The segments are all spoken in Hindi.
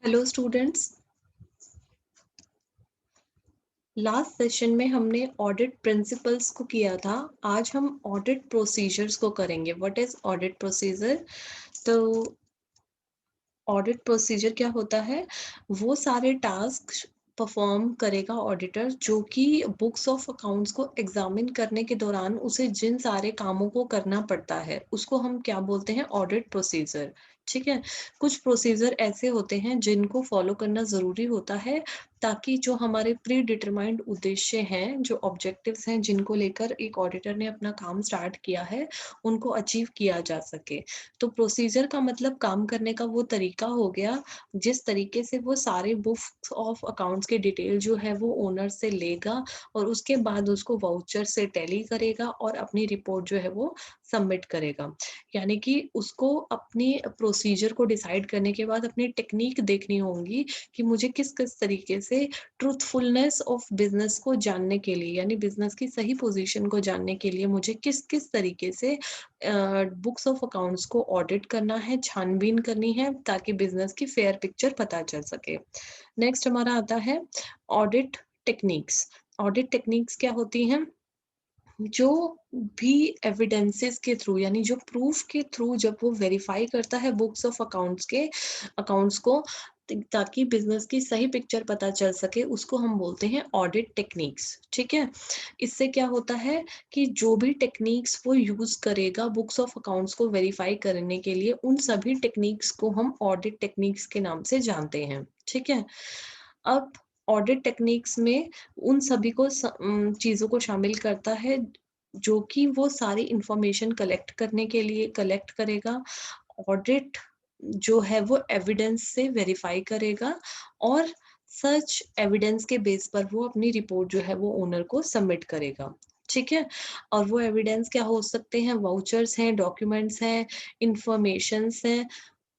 Hello students. लास्ट सेशन में हमने ऑडिट प्रिंसिपल्स को किया था। आज हम ऑडिट प्रोसीजर्स को करेंगे। What is audit procedure? तो ऑडिट प्रोसीजर क्या होता है? वो सारे टास्क परफॉर्म करेगा ऑडिटर जो कि बुक्स ऑफ अकाउंट्स को एग्जामिन करने के दौरान उसे जिन सारे कामों को करना पड़ता है उसको हम क्या बोलते हैं? Audit procedure. ठीक है। कुछ प्रोसीजर ऐसे होते हैं जिनको फॉलो करना जरूरी होता है ताकि जो हमारे प्री डिटरमाइंड उद्देश्य हैं, जो ऑब्जेक्टिव्स हैं जिनको लेकर एक ऑडिटर ने अपना काम स्टार्ट किया है, उनको अचीव किया जा सके। तो प्रोसीजर का मतलब काम करने का वो तरीका हो गया जिस तरीके से वो सारे बुक्स ऑफ अकाउंट्स के डिटेल जो है वो ओनर से लेगा और उसके बाद उसको वाउचर से टैली करेगा और अपनी रिपोर्ट जो है वो सबमिट करेगा। यानी कि उसको अपनी प्रोसीजर को डिसाइड करने के बाद अपनी टेक्निक देखनी होगी कि मुझे किस किस तरीके से ट्रूथफुलनेस ऑफ बिजनेस को जानने के लिए, यानी बिजनेस की सही पोजीशन को जानने के लिए मुझे किस किस तरीके से बुक्स ऑफ अकाउंट्स को ऑडिट करना है, छानबीन करनी है ताकि बिजनेस की फेयर पिक्चर पता चल सके। नेक्स्ट हमारा आता है ऑडिट टेक्निक्स। ऑडिट टेक्निक्स क्या होती हैं? जो भी एविडेंसेस के थ्रू, यानी जो प्रूफ के थ्रू जब वो वेरीफाई करता है बुक्स ऑफ अकाउंट्स को ताकि बिजनेस की सही पिक्चर पता चल सके, उसको हम बोलते हैं ऑडिट टेक्निक्स। ठीक है। इससे क्या होता है कि जो भी टेक्निक्स वो यूज करेगा बुक्स ऑफ अकाउंट्स को वेरीफाई करने के लिए, उन सभी टेक्निक्स को हम ऑडिट टेक्निक्स के नाम से जानते हैं। ठीक है। अब ऑडिट टेक्निक्स में उन सभी को चीज़ों को शामिल करता है जो कि वो सारी इंफॉर्मेशन कलेक्ट करने के लिए कलेक्ट करेगा। ऑडिट जो है वो एविडेंस से वेरीफाई करेगा और सच एविडेंस के बेस पर वो अपनी रिपोर्ट जो है वो ओनर को सबमिट करेगा। ठीक है। और वो एविडेंस क्या हो सकते हैं? वाउचर्स हैं, डॉक्यूमेंट्स हैं, इंफॉर्मेशंस हैं,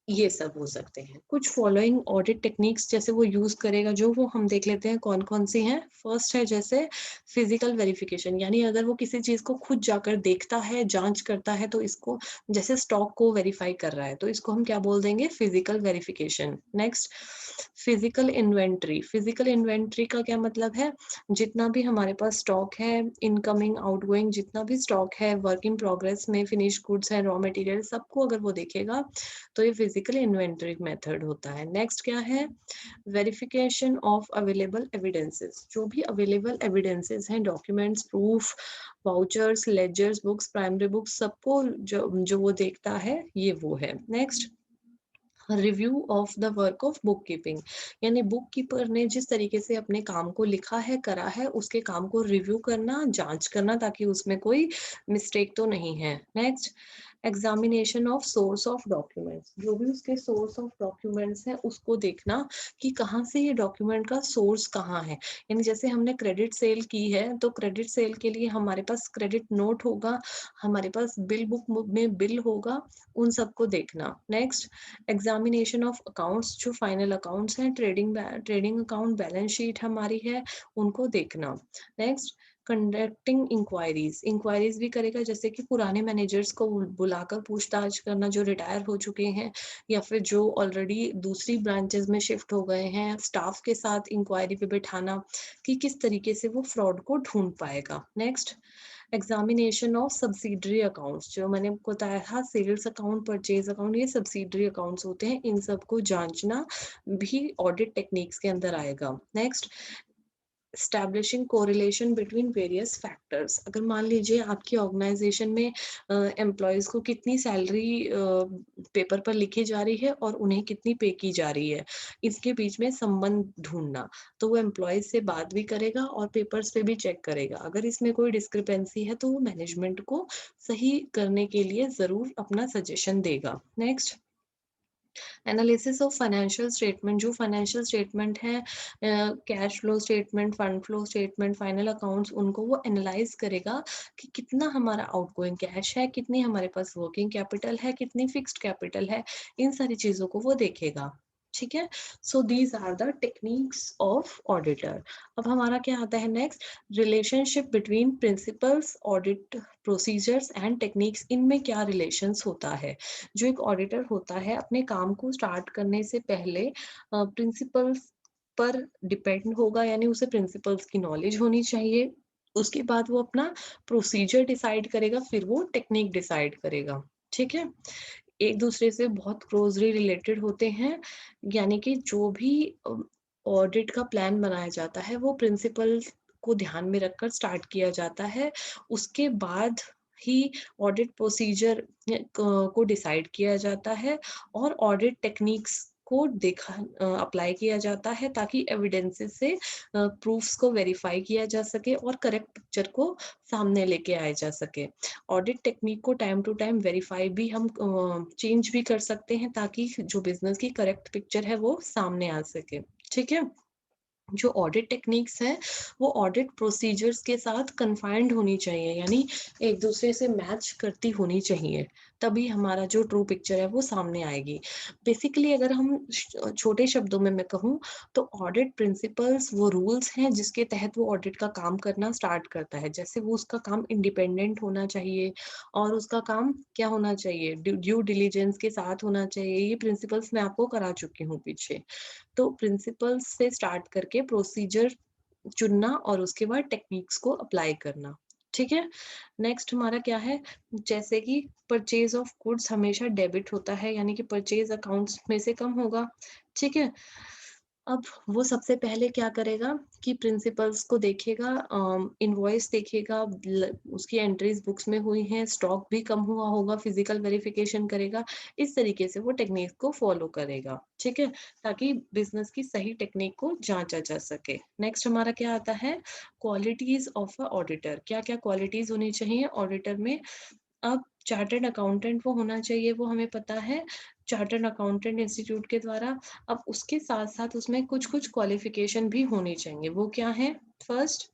ये सब हो सकते हैं। कुछ फॉलोइंग ऑडिट टेक्निक्स जैसे वो यूज करेगा, जो वो हम देख लेते हैं कौन कौन सी हैं। फर्स्ट है जैसे फिजिकल वेरिफिकेशन, यानी अगर वो किसी चीज को खुद जाकर देखता है, जांच करता है, तो इसको जैसे स्टॉक को वेरीफाई कर रहा है तो इसको हम क्या बोल देंगे? Physical verification. Next, physical inventory. Physical inventory का क्या मतलब है? जितना भी हमारे पास स्टॉक है, इनकमिंग आउटगोइंग जितना भी स्टॉक है, वर्क इन प्रोग्रेस में फिनिश गुड्स है, रॉ मटेरियल, सबको अगर वो देखेगा तो ये फिजिकल इन्वेंटरी मेथड होता है। नेक्स्ट क्या है? Verification of available evidences. जो भी अवेलेबल एविडेंसेस हैं, documents, proof, vouchers, ledgers, books, primary books, सबको जो जो वो देखता है, ये वो है। Next, review of the work of book keeping, यानी बुक कीपर ने जिस तरीके से अपने काम को लिखा है, करा है, उसके काम को रिव्यू करना, जांच करना ताकि उसमें कोई मिस्टेक तो नहीं है। Next, examination of source of documents. जो भी उसके सोर्स ऑफ डॉक्यूमेंट्स हैं उसको देखना कि कहाँ से ये डॉक्यूमेंट का सोर्स कहाँ है। यानी जैसे हमने क्रेडिट सेल की है तो क्रेडिट सेल के लिए हमारे पास क्रेडिट नोट होगा, हमारे पास बिल बुक में बिल होगा, उन सबको देखना। Next, examination of accounts. जो फाइनल अकाउंट्स हैं, ट्रेडिंग अकाउंट, बैलेंस शीट हमारी है, उनको देखना। Next, conducting inquiries. इंक्वायरीज भी करेगा, जैसे कि पुराने मैनेजर्स को बुलाकर पूछताछ करना जो रिटायर हो चुके हैं या फिर जो ऑलरेडी दूसरी ब्रांचेस में शिफ्ट हो गए हैं, स्टाफ के साथ इंक्वायरी पे बिठाना कि किस तरीके से वो फ्रॉड को ढूंढ पाएगा। Next, examination of subsidiary accounts. जो मैंने आपको बताया था, सेल्स अकाउंट, परचेज अकाउंट, ये सब्सिडरी अकाउंट्स होते हैं, इन सबको जांचना भी ऑडिट टेक्निक्स के अंदर आएगा। Next, establishing correlation between various factors. अगर मान लीजिए आपकी ऑर्गेनाइजेशन में एम्प्लॉयज को कितनी सैलरी पेपर पर लिखी जा रही है और उन्हें कितनी पे की जा रही है, इसके बीच में संबंध ढूंढना। तो वो एम्प्लॉयज से बात भी करेगा और पेपर्स पे भी चेक करेगा। अगर इसमें कोई डिस्क्रिपेंसी है तो वो मैनेजमेंट को सही करने के लिए जरूर अपना सजेशन देगा। Next, analysis of financial statement. जो फाइनेंशियल स्टेटमेंट है, cash flow statement, fund flow statement, final accounts, उनको वो एनालाइज करेगा कि कितना हमारा आउटगोइंग कैश है, कितनी हमारे पास वर्किंग कैपिटल है, कितनी फिक्स्ड कैपिटल है, इन सारी चीजों को वो देखेगा। ठीक है। So these are the techniques of auditor. अब हमारा क्या आता है next, relationship between principles, audit procedures and techniques. इनमें क्या रिलेशंस होता है। जो एक ऑडिटर होता है अपने काम को स्टार्ट करने से पहले प्रिंसिपल्स पर डिपेंड होगा, यानी उसे प्रिंसिपल्स की नॉलेज होनी चाहिए। उसके बाद वो अपना प्रोसीजर डिसाइड करेगा, फिर वो टेक्निक डिसाइड करेगा। ठीक है, एक दूसरे से बहुत क्लोजली रिलेटेड होते हैं, यानी कि जो भी ऑडिट का प्लान बनाया जाता है वो प्रिंसिपल को ध्यान में रखकर स्टार्ट किया जाता है। उसके बाद ही ऑडिट प्रोसीजर को डिसाइड किया जाता है और ऑडिट टेक्निक्स को देखा अप्लाई किया जाता है, ताकि एविडेंसेस से प्रूफ्स को वेरीफाई किया जा सके और करेक्ट पिक्चर को सामने लेके आया जा सके। ऑडिट टेक्निक को टाइम टू टाइम वेरीफाई भी हम चेंज भी कर सकते हैं, ताकि जो बिजनेस की करेक्ट पिक्चर है वो सामने आ सके। ठीक है, जो ऑडिट टेक्निक्स हैं वो ऑडिट प्रोसीजर्स के साथ कन्फाइंड होनी चाहिए, यानी एक दूसरे से मैच करती होनी चाहिए, तभी हमारा जो ट्रू पिक्चर है वो सामने आएगी। बेसिकली अगर हम छोटे शब्दों में मैं कहूँ तो ऑडिट प्रिंसिपल्स वो रूल्स हैं जिसके तहत वो ऑडिट का काम करना स्टार्ट करता है। जैसे वो उसका काम इंडिपेंडेंट होना चाहिए और उसका काम क्या होना चाहिए, ड्यू डिलीजेंस के साथ होना चाहिए। ये प्रिंसिपल्स मैं आपको करा चुकी हूँ पीछे। तो प्रिंसिपल्स से स्टार्ट करके प्रोसीजर चुनना और उसके बाद टेक्निक्स को अप्लाई करना। ठीक है, नेक्स्ट हमारा क्या है, जैसे कि परचेज ऑफ गुड्स हमेशा डेबिट होता है, यानी कि परचेज अकाउंट्स में से कम होगा। ठीक है, अब वो सबसे पहले क्या करेगा कि प्रिंसिपल्स को देखेगा, इनवॉइस देखेगा, उसकी एंट्रीज बुक्स में हुई हैं, स्टॉक भी कम हुआ होगा, फिजिकल वेरिफिकेशन करेगा। इस तरीके से वो टेक्निक को फॉलो करेगा। ठीक है, ताकि बिजनेस की सही टेक्निक को जांचा जा सके। नेक्स्ट हमारा क्या आता है, क्वालिटीज ऑफ अ ऑडिटर। क्या क्या क्वालिटीज होनी चाहिए ऑडिटर में। अब चार्टर्ड अकाउंटेंट वो होना चाहिए, वो हमें पता है चार्टर्ड अकाउंटेंट इंस्टीट्यूट के द्वारा। अब उसके साथ-साथ उसमें कुछ-कुछ क्वालिफिकेशन भी होनी चाहिए। वो क्या है? First,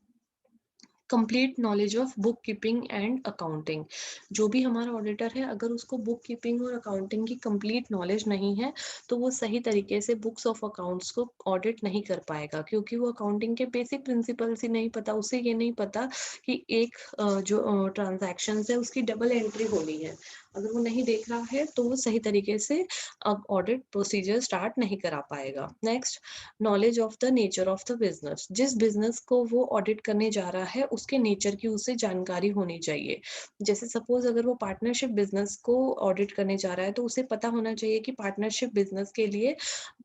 complete knowledge of book keeping and accounting. जो भी हमारा ऑडिटर है अगर उसको बुक कीपिंग और अकाउंटिंग की कंप्लीट नॉलेज नहीं है तो वो सही तरीके से बुक्स ऑफ अकाउंट्स को ऑडिट नहीं कर पाएगा, क्योंकि वो अकाउंटिंग के बेसिक प्रिंसिपल्स ही नहीं पता। उसे ये नहीं पता कि एक जो ट्रांजैक्शन है उसकी डबल एंट्री होनी है। अगर वो नहीं देख रहा है तो वो सही तरीके से ऑडिट प्रोसीजर स्टार्ट नहीं करा पाएगा। Next, knowledge of the nature of the business. जिस बिजनेस को वो ऑडिट करने जा रहा है उसके नेचर की उसे जानकारी होनी चाहिए। जैसे सपोज अगर वो पार्टनरशिप बिजनेस को ऑडिट करने जा रहा है तो उसे पता होना चाहिए कि पार्टनरशिप बिजनेस के लिए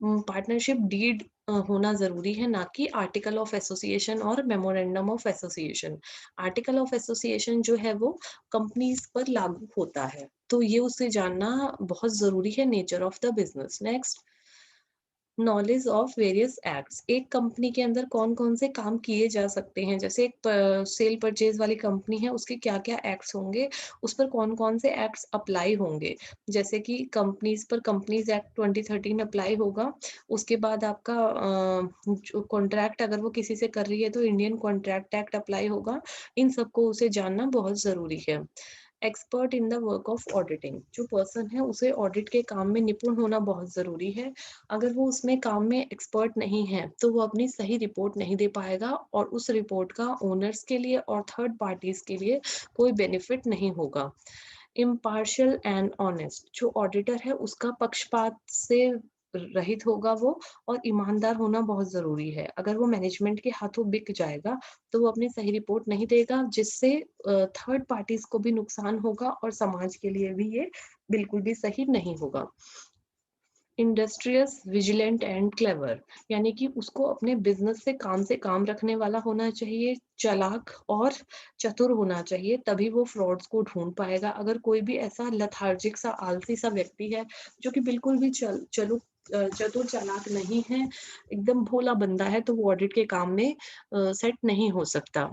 पार्टनरशिप डीड होना जरूरी है, ना कि आर्टिकल ऑफ एसोसिएशन और memorandum of association. Article of association जो है वो कंपनीज पर लागू होता है, तो ये उसे जानना बहुत जरूरी है, nature of the business. Next, knowledge of various acts. एक कंपनी के अंदर कौन-कौन से काम किए जा सकते हैं, जैसे एक सेल परचेज वाली कंपनी है उसके क्या-क्या एक्ट्स होंगे, उस पर कौन-कौन से एक्ट्स अप्लाई होंगे। जैसे कि कंपनीज पर कंपनीज एक्ट 2013 अप्लाई होगा। उसके बाद आपका जो कॉन्ट्रैक्ट अगर वो किसी से कर रही है तो इंडियन कॉन्ट्रैक्ट एक्ट अप्लाई होगा। इन सबको उसे जानना बहुत जरूरी है। Expert in the work of auditing. जो पर्सन है उसे ऑडिट के काम में निपुण होना बहुत जरूरी है। अगर वो उसमें काम में एक्सपर्ट नहीं है तो वो अपनी सही रिपोर्ट नहीं दे पाएगा और उस रिपोर्ट का ओनर्स के लिए और थर्ड पार्टीज के लिए कोई बेनिफिट नहीं होगा। Impartial and honest. जो ऑडिटर है उसका पक्षपात से रहित होगा वो, और ईमानदार होना बहुत जरूरी है। अगर वो मैनेजमेंट के हाथों बिक जाएगा तो वो अपनी सही रिपोर्ट नहीं देगा, जिससे थर्ड पार्टीज को भी नुकसान होगा और समाज के लिए भी ये बिल्कुल भी सही नहीं होगा। Industrious, vigilant and clever. यानी कि उसको अपने बिजनेस से काम रखने वाला होना चाहिए, चालाक और चतुर होना चाहिए, तभी वो फ्रॉड्स को ढूंढ पाएगा। अगर कोई भी ऐसा लथार्जिक सा आलसी सा व्यक्ति है जो कि बिल्कुल भी चतुर चालाक नहीं है, एकदम भोला बंदा है, तो वो ऑडिट के काम में सेट नहीं हो सकता।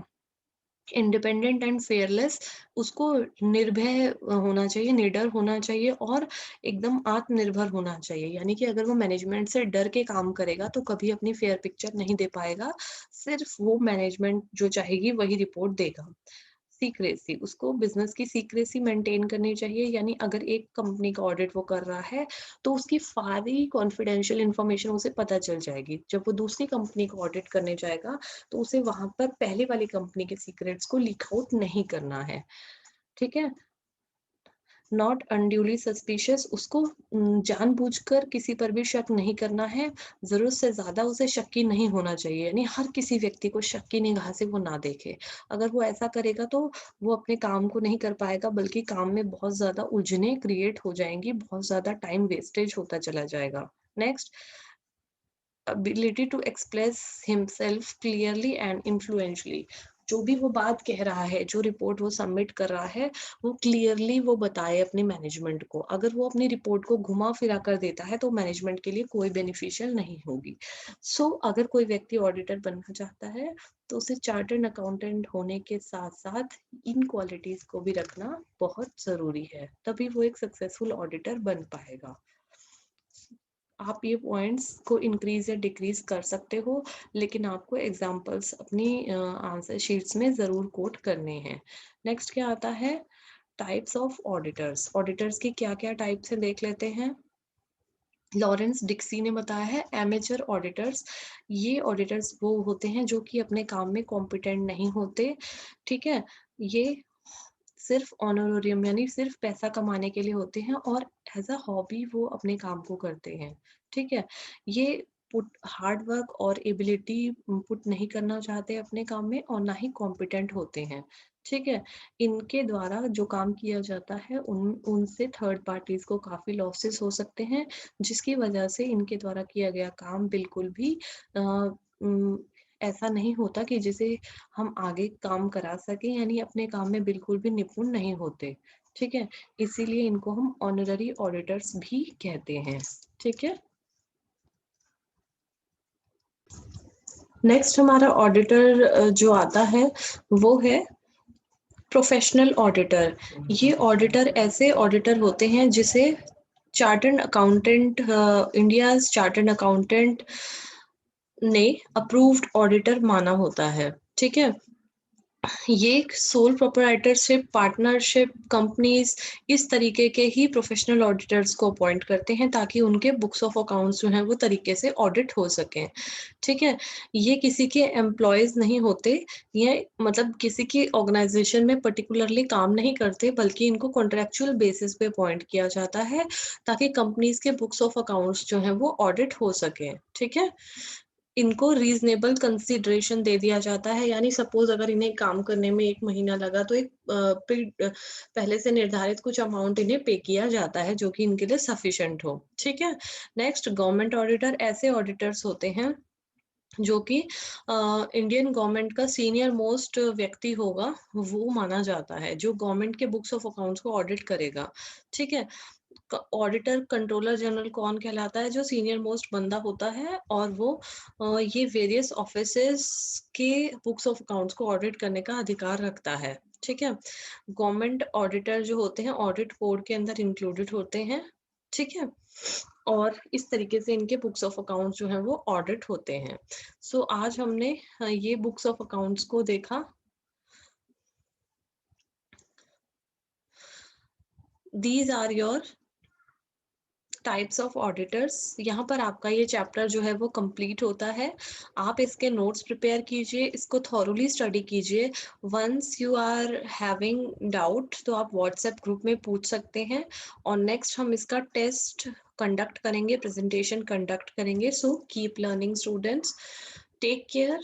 Independent and fearless. उसको निर्भय होना चाहिए, निडर होना चाहिए और एकदम आत्मनिर्भर होना चाहिए। यानी कि अगर वो मैनेजमेंट से डर के काम करेगा तो कभी अपनी फेयर पिक्चर नहीं दे पाएगा। सिर्फ वो मैनेजमेंट जो चाहेगी वही रिपोर्ट देगा। सीक्रेसी, उसको बिजनेस की सीक्रेसी मेंटेन करनी चाहिए। यानी अगर एक कंपनी का ऑडिट वो कर रहा है तो उसकी सारी कॉन्फिडेंशियल इंफॉर्मेशन उसे पता चल जाएगी। जब वो दूसरी कंपनी को ऑडिट करने जाएगा तो उसे वहां पर पहले वाली कंपनी के सीक्रेट्स को लीक आउट नहीं करना है, ठीक है। नॉट अनड्यूली सस्पिशियस, उसको जानबूझकर किसी पर भी शक नहीं करना है, जरूरत से ज्यादा उसे शक्की नहीं होना चाहिए। यानी हर किसी व्यक्ति को शक की निगाह से वो ना देखे। अगर वो ऐसा करेगा तो वो अपने काम को नहीं कर पाएगा, बल्कि काम में बहुत ज्यादा उलझने क्रिएट हो जाएंगी, बहुत ज्यादा टाइम वेस्टेज होता चला जाएगा। Next, ability to express himself clearly and influentially, जो भी वो बात कह रहा है, जो रिपोर्ट वो सबमिट कर रहा है, वो क्लियरली वो बताए अपने मैनेजमेंट को। अगर वो अपनी रिपोर्ट को घुमा फिरा कर देता है तो मैनेजमेंट के लिए कोई बेनिफिशियल नहीं होगी। सो अगर कोई व्यक्ति ऑडिटर बनना चाहता है तो उसे चार्टर्ड अकाउंटेंट होने के साथ साथ इन क्वालिटीज को भी रखना बहुत जरूरी है, तभी वो एक सक्सेसफुल ऑडिटर बन पाएगा। आप ये पॉइंट्स को इंक्रीज या डिक्रीज कर सकते हो, लेकिन आपको एग्जांपल्स अपनी आंसर शीट्स में जरूर कोट करने हैं। नेक्स्ट क्या आता है, टाइप्स ऑफ ऑडिटर्स। ऑडिटर्स की क्या क्या टाइप्स है देख लेते हैं। लॉरेंस डिक्सी ने बताया है एमेचर ऑडिटर्स, ये ऑडिटर्स वो होते हैं जो कि अपने काम में कॉम्पिटेंट नहीं होते, ठीक है। ये सिर्फ ऑनरोरियम यानी सिर्फ पैसा कमाने के लिए होते हैं और एज अ हॉबी वो अपने काम को करते हैं, ठीक है। ये पुट हार्ड वर्क और एबिलिटी पुट नहीं करना चाहते अपने काम में और ना ही कॉम्पिटेंट होते हैं, ठीक है। इनके द्वारा जो काम किया जाता है उनसे थर्ड पार्टीज को काफी लॉसेस हो सकते हैं, जिसकी वजह से इनके द्वारा किया गया काम बिल्कुल भी ऐसा नहीं होता कि जिसे हम आगे काम करा सके, यानी अपने काम में बिल्कुल भी निपुण नहीं होते, ठीक है। इसीलिए इनको हम ऑनररी ऑडिटर्स भी कहते हैं, ठीक है। नेक्स्ट हमारा ऑडिटर जो आता है वो है प्रोफेशनल ऑडिटर। ये ऑडिटर ऐसे ऑडिटर होते हैं जिसे chartered accountant India chartered accountant ने अप्रूव्ड ऑडिटर माना होता है, ठीक है। ये सोल प्रोप्राइटरशिप, पार्टनरशिप कंपनीज इस तरीके के ही प्रोफेशनल ऑडिटर्स को अपॉइंट करते हैं ताकि उनके बुक्स ऑफ अकाउंट्स जो हैं वो तरीके से ऑडिट हो सकें, ठीक है। ये किसी के एम्प्लॉयज नहीं होते, ये मतलब किसी की ऑर्गेनाइजेशन में पर्टिकुलरली काम नहीं करते, बल्कि इनको कॉन्ट्रेक्चुअल बेसिस पे अपॉइंट किया जाता है ताकि कंपनीज के बुक्स ऑफ अकाउंट्स जो हैं वो ऑडिट हो सके, ठीक है। इनको रीजनेबल कंसीडरेशन दे दिया जाता है, यानी सपोज अगर इन्हें काम करने में 1 महीना लगा तो एक पहले से निर्धारित कुछ अमाउंट इन्हें पे किया जाता है जो कि इनके लिए सफिशिएंट हो, ठीक है। नेक्स्ट, गवर्नमेंट ऑडिटर ऐसे ऑडिटर्स होते हैं जो कि इंडियन गवर्नमेंट का सीनियर मोस्ट व्यक्ति होगा, वो माना जाता है जो गवर्नमेंट के बुक्स ऑफ अकाउंट्स को ऑडिट करेगा, ठीक है। ऑडिटर कंट्रोलर जनरल कौन कहलाता है, जो सीनियर मोस्ट बंदा होता है और वो ये वेरियस ऑफिसेस के बुक्स ऑफ अकाउंट्स को ऑडिट करने का अधिकार रखता है, ठीक है। गवर्नमेंट ऑडिटर जो होते हैं ऑडिट कोड के अंदर इंक्लूडेड होते हैं, ठीक है। और इस तरीके से इनके बुक्स ऑफ अकाउंट्स जो हैं वो ऑडिट होते हैं। सो आज हमने ये बुक्स ऑफ अकाउंट्स को देखा। These are your types of auditors. यहाँ पर आपका ये चैप्टर जो है वो कंप्लीट होता है। आप इसके नोट्स प्रिपेयर कीजिए, इसको थॉरोली स्टडी कीजिए। Once you are having doubt तो आप व्हाट्सएप ग्रुप में पूछ सकते हैं और नेक्स्ट हम इसका टेस्ट कंडक्ट करेंगे, प्रेजेंटेशन कंडक्ट करेंगे। So keep learning students, take care,